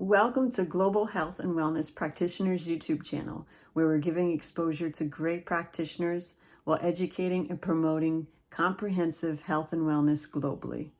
Welcome to Global Health and Wellness Practitioners YouTube channel, where we're giving exposure to great practitioners while educating and promoting comprehensive health and wellness globally.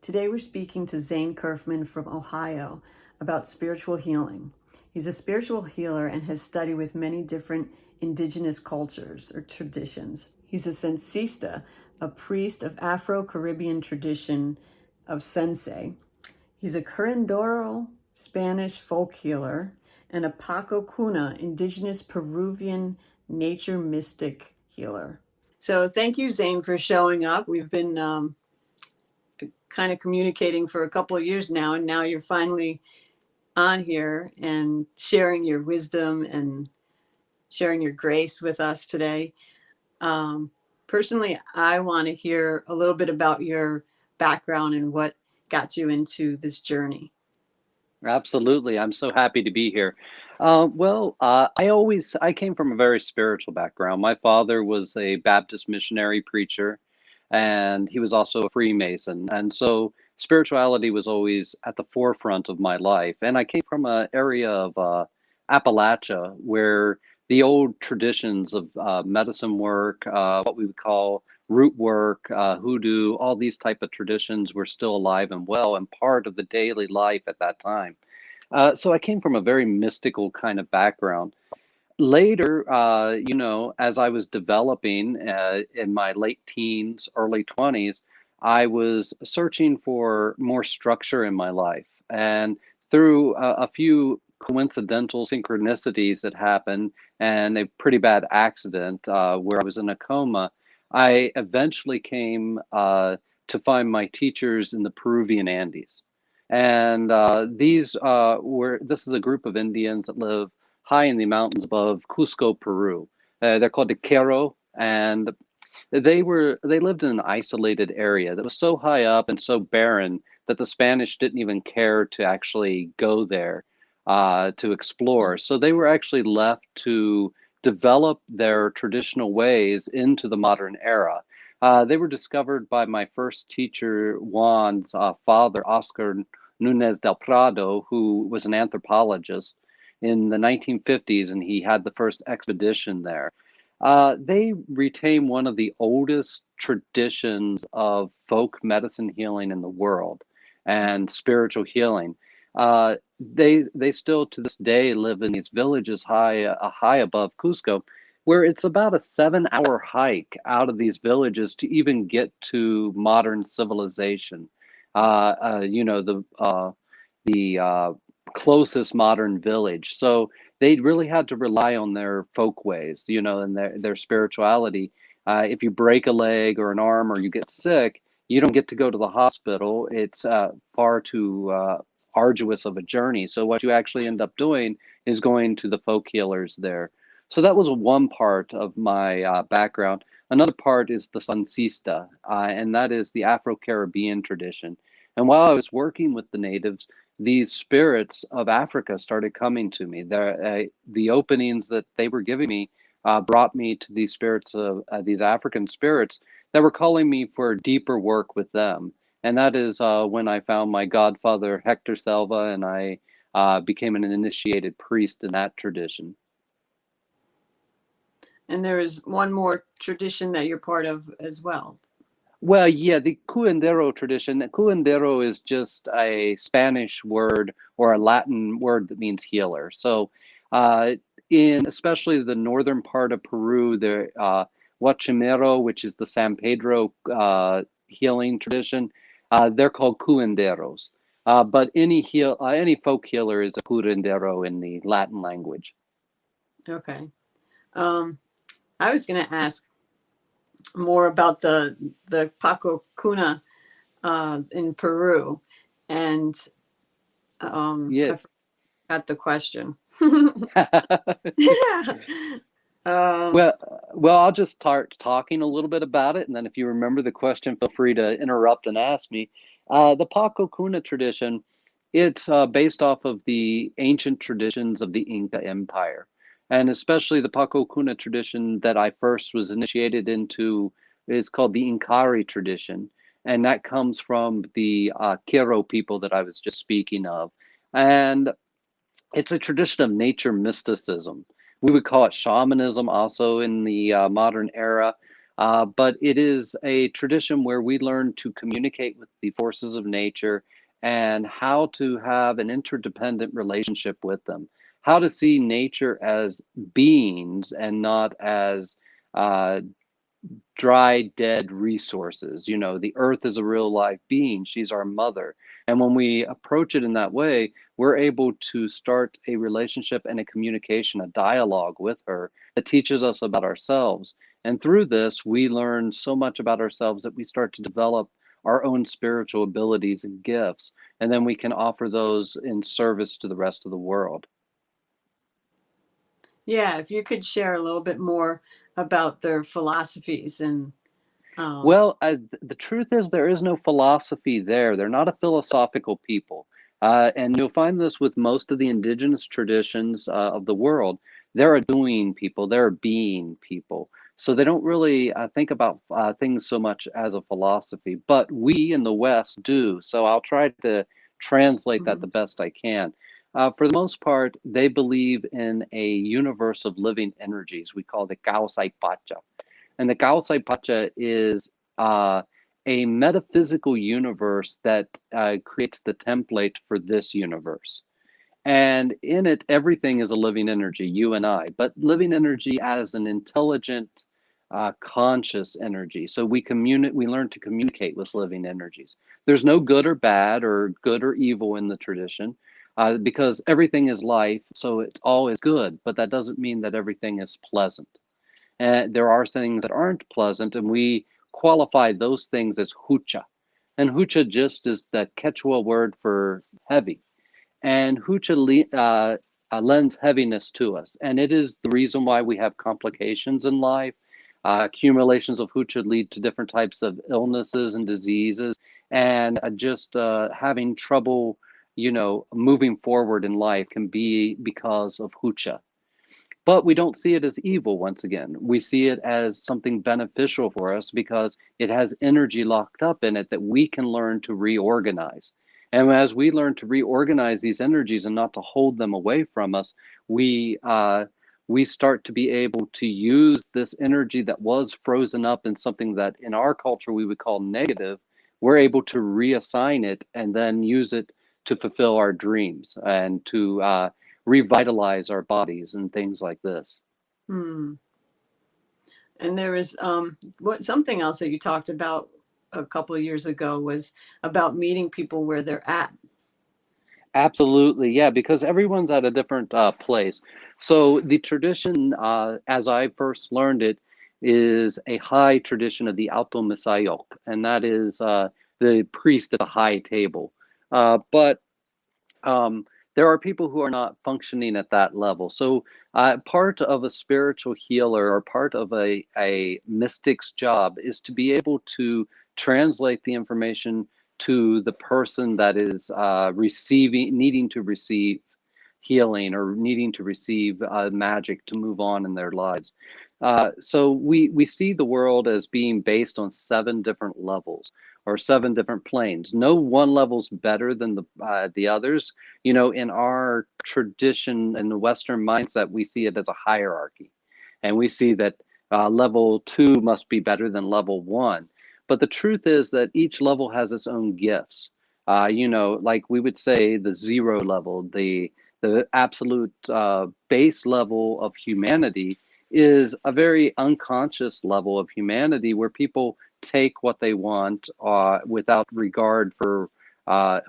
Today we're speaking to Zane Curfman from Ohio about spiritual healing. He's a spiritual healer and has studied with many different indigenous cultures or traditions. He's a Sansista, a priest of Afro Caribbean tradition of Sanse. He's a Curandero Spanish folk healer and a Paqo Kuna indigenous Peruvian nature mystic healer. So thank you, Zane, for showing up. We've been kind of communicating for a couple of years now, and now you're finally on here and sharing your wisdom and sharing your grace with us today. Personally, I want to hear a little bit about your background and what got you into this journey. Absolutely. I'm so happy to be here. I came from a very spiritual background. My father was a Baptist missionary preacher, and he was also a Freemason. And so spirituality was always at the forefront of my life. And I came from an area of Appalachia where the old traditions of medicine work, what we would call root work, hoodoo, all these type of traditions were still alive and well and part of the daily life at that time. So I came from a very mystical kind of background. Later, as I was developing in my late teens, early 20s, I was searching for more structure in my life. And through a few coincidental synchronicities that happened and a pretty bad accident where I was in a coma, I eventually came to find my teachers in the Peruvian Andes. And this is a group of Indians that live high in the mountains above Cusco, Peru. They're called the Quero, and they lived in an isolated area that was so high up and so barren that the Spanish didn't even care to actually go there to explore. So they were actually left to develop their traditional ways into the modern era. They were discovered by my first teacher, Juan's father, Oscar Nunez del Prado, who was an anthropologist in the 1950s, and he had the first expedition there. They retain one of the oldest traditions of folk medicine healing in the world and spiritual healing. They still to this day live in these villages high above Cusco, where it's about a 7-hour hike out of these villages to even get to modern civilization. The closest modern village. So they really had to rely on their folk ways, and their spirituality. If you break a leg or an arm or you get sick, you don't get to go to the hospital. It's far too arduous of a journey. So what you actually end up doing is going to the folk healers there. So that was one part of my background. Another part is the Sansista, and that is the Afro-Caribbean tradition. And while I was working with the natives, these spirits of Africa started coming to me. The openings that they were giving me brought me to these spirits of these African spirits that were calling me for deeper work with them. And that is when I found my godfather, Hector Selva, and I became an initiated priest in that tradition. And there is one more tradition that you're part of as well. Well, yeah, the curandero tradition. Curandero is just a Spanish word or a Latin word that means healer. So, in especially the northern part of Peru, the Huachimero, which is the San Pedro healing tradition, they're called curanderos. But any folk healer is a curandero in the Latin language. Okay. I was going to ask more about the Paqo Kuna in Peru, and Yeah. I forgot the question. Yeah. Well, I'll just start talking a little bit about it, and then if you remember the question, feel free to interrupt and ask me. The Paqo Kuna tradition, it's based off of the ancient traditions of the Inca Empire, and especially the Paqo Kuna tradition that I first was initiated into is called the Inkari tradition, and that comes from the Kero people that I was just speaking of. And it's a tradition of nature mysticism. We would call it shamanism also in the modern era, but it is a tradition where we learn to communicate with the forces of nature and how to have an interdependent relationship with them, how to see nature as beings and not as uh, dry, dead resources. You know, the earth is a real life being. She's our mother. And when we approach it in that way, we're able to start a relationship and a communication, a dialogue with her that teaches us about ourselves. And through this, we learn so much about ourselves that we start to develop our own spiritual abilities and gifts. And then we can offer those in service to the rest of the world. Yeah, if you could share a little bit more about their philosophies and um, Well, the truth is, there is no philosophy there. They're not a philosophical people. And you'll find this with most of the indigenous traditions of the world. They're a doing people, they're a being people. So they don't really think about things so much as a philosophy, but we in the West do. So I'll try to translate that the mhm. best I can. For the most part, they believe in a universe of living energies. We call it Kausai Pacha. And the Gaosai Pacha is a metaphysical universe that creates the template for this universe. And in it, everything is a living energy, you and I, but living energy as an intelligent, conscious energy. So we learn to communicate with living energies. There's no good or bad or good or evil in the tradition. Because everything is life, so it's always good, but that doesn't mean that everything is pleasant. And there are things that aren't pleasant, and we qualify those things as hucha. And hucha just is the Quechua word for heavy. And hucha lends heaviness to us. And it is the reason why we have complications in life. Accumulations of hucha lead to different types of illnesses and diseases, and just having trouble, moving forward in life can be because of hucha. But we don't see it as evil once again. We see it as something beneficial for us because it has energy locked up in it that we can learn to reorganize. And as we learn to reorganize these energies and not to hold them away from us, we start to be able to use this energy that was frozen up in something that in our culture we would call negative. We're able to reassign it and then use it to fulfill our dreams and to revitalize our bodies and things like this. Hmm. And there is what something else that you talked about a couple of years ago was about meeting people where they're at. Absolutely, yeah, because everyone's at a different place. So the tradition, as I first learned it, is a high tradition of the Alto Misayok, and that is the priest at the high table. But um, there are people who are not functioning at that level. So part of a spiritual healer or part of a mystic's job is to be able to translate the information to the person that is needing to receive healing or needing to receive magic to move on in their lives. So we see the world as being based on seven different levels or seven different planes. No one level's better than the others. You know, in our tradition in the Western mindset, we see it as a hierarchy, and we see that level two must be better than level one. But the truth is that each level has its own gifts. Like we would say the zero level, the absolute base level of humanity is a very unconscious level of humanity where people take what they want without regard for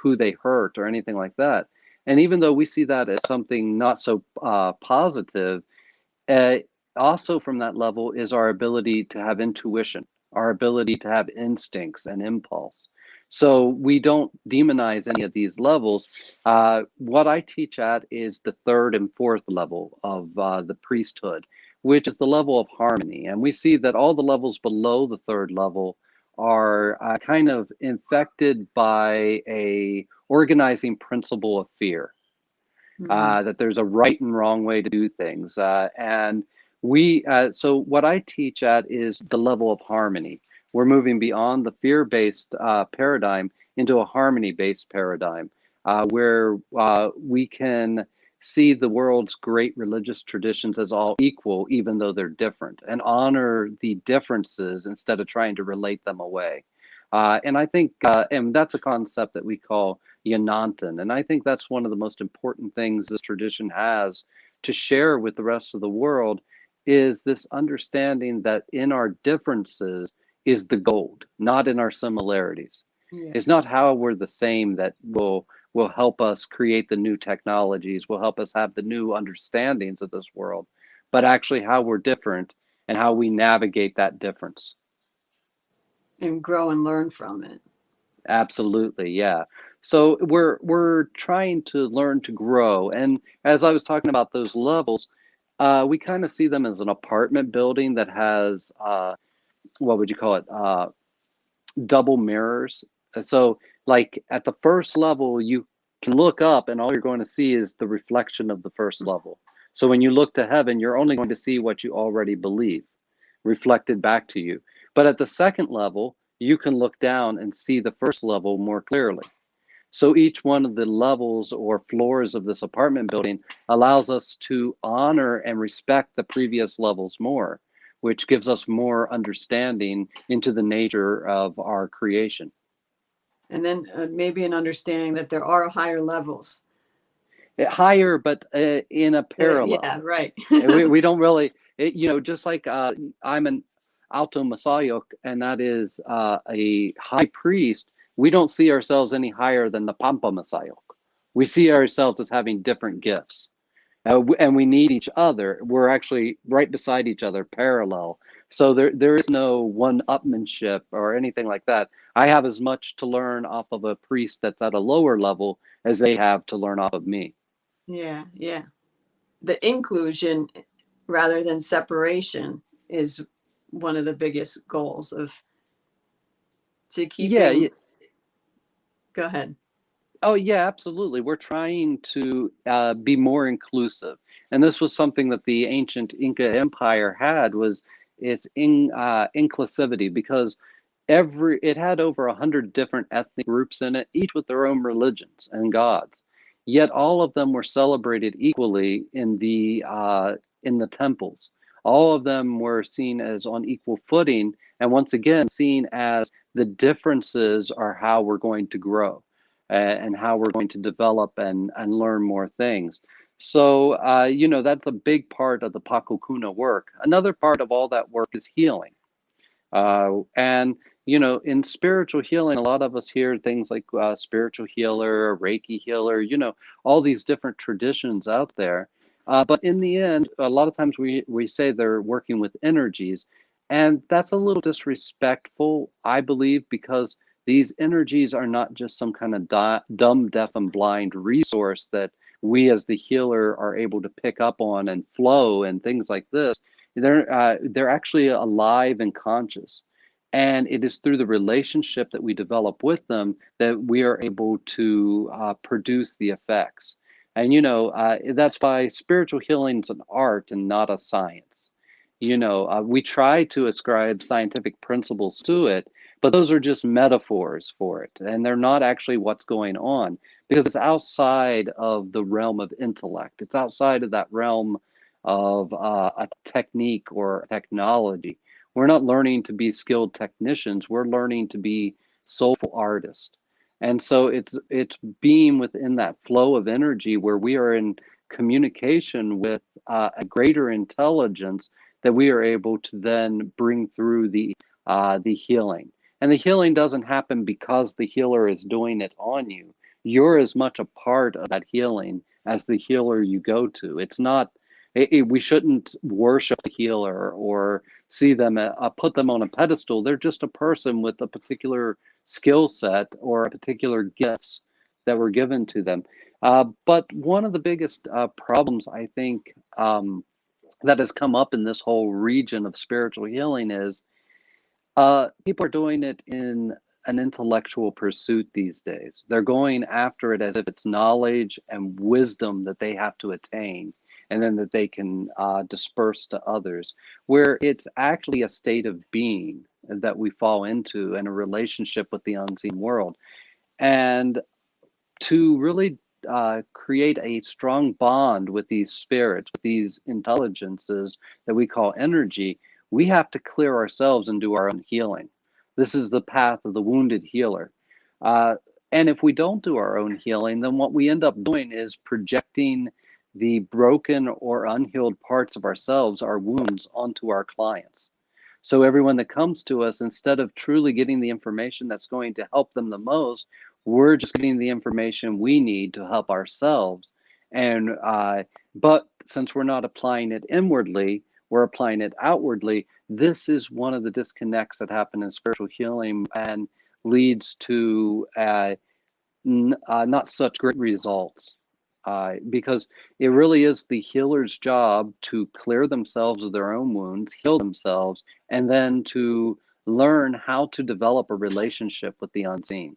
who they hurt or anything like that. And even though we see that as something not so positive, uh, also from that level is our ability to have intuition, our ability to have instincts and impulse. So we don't demonize any of these levels. What I teach at is the third and fourth level of the priesthood, which is the level of harmony. And we see that all the levels below the third level are kind of infected by a organizing principle of fear, Hmm. that there's a right and wrong way to do things. So what I teach at is the level of harmony. We're moving beyond the fear-based paradigm into a harmony-based paradigm, where we can see the world's great religious traditions as all equal, even though they're different, and honor the differences instead of trying to relate them away. And I think, and that's a concept that we call Yanantan. And I think that's one of the most important things this tradition has to share with the rest of the world is this understanding that in our differences is the gold, not in our similarities. Yeah. It's not how we're the same that will help us create the new technologies, will help us have the new understandings of this world, but actually how we're different and how we navigate that difference. And grow and learn from it. Absolutely, yeah. So we're trying to learn to grow, and as I was talking about those levels, we kind of see them as an apartment building that has what would you call it? Double mirrors. So, like at the first level, you can look up, and all you're going to see is the reflection of the first level. So when you look to heaven, you're only going to see what you already believe reflected back to you. But at the second level, you can look down and see the first level more clearly. So each one of the levels or floors of this apartment building allows us to honor and respect the previous levels more, which gives us more understanding into the nature of our creation. And then maybe an understanding that there are higher levels. Higher, but in a Yeah, parallel. right. We don't really, just like I'm an Alto Masayok, and that is a high priest. We don't see ourselves any higher than the Pampa Masayok. We see ourselves as having different gifts. And we need each other. We're actually right beside each other, parallel. So there is no one-upmanship or anything like that. I have as much to learn off of a priest that's at a lower level as they have to learn off of me. Yeah, yeah. The inclusion rather than separation is one of the biggest goals of to Yeah, keeping. Go ahead. oh, yeah, absolutely. We're trying to be more inclusive, and this was something that the ancient Inca Empire had was its inclusivity because it had over 100 different ethnic groups in it, each with their own religions and gods. Yet all of them were celebrated equally in the temples. All of them were seen as on equal footing, and once again seen as the differences are how we're going to grow and how we're going to develop and learn more things. So, that's a big part of the Paqo Kuna work. Another part of all that work is healing. And, in spiritual healing, a lot of us hear things like spiritual healer, Reiki healer, all these different traditions out there. But in the end, a lot of times we say they're working with energies. And that's a little disrespectful, I believe, because these energies are not just some kind of dumb, deaf, and blind resource that we as the healer are able to pick up on and flow and things like this. They're actually alive and conscious, and it is through the relationship that we develop with them that we are able to produce the effects. And that's why spiritual healing is an art and not a science. We try to ascribe scientific principles to it, but those are just metaphors for it, and they're not actually what's going on because it's outside of the realm of intellect. It's outside of that realm of a technique or technology. We're not learning to be skilled technicians. We're learning to be soulful artists. And so it's being within that flow of energy where we are in communication with a greater intelligence that we are able to then bring through the healing. And the healing doesn't happen because the healer is doing it on you. You're as much a part of that healing as the healer you go to. It's not we shouldn't worship the healer or see them put them on a pedestal. They're just a person with a particular skill set or a particular gifts that were given to them. But one of the biggest problems I think that has come up in this whole region of spiritual healing is people are doing it in an intellectual pursuit these days. They're going after it as if it's knowledge and wisdom that they have to attain and then that they can disperse to others, where it's actually a state of being. that we fall into in a relationship with the unseen world. And to really create a strong bond with these spirits, with these intelligences that we call energy, we have to clear ourselves and do our own healing. This is the path of the wounded healer. Uh, and if we don't do our own healing, then what we end up doing is projecting the broken or unhealed parts of ourselves, our wounds, onto our clients. So everyone that comes to us, instead of truly getting the information that's going to help them the most, we're just getting the information we need to help ourselves. And but since we're not applying it inwardly, we're applying it outwardly. This is one of the disconnects that happen in spiritual healing and leads to not such great results. Because it really is the healer's job to clear themselves of their own wounds, heal themselves, and then to learn how to develop a relationship with the unseen.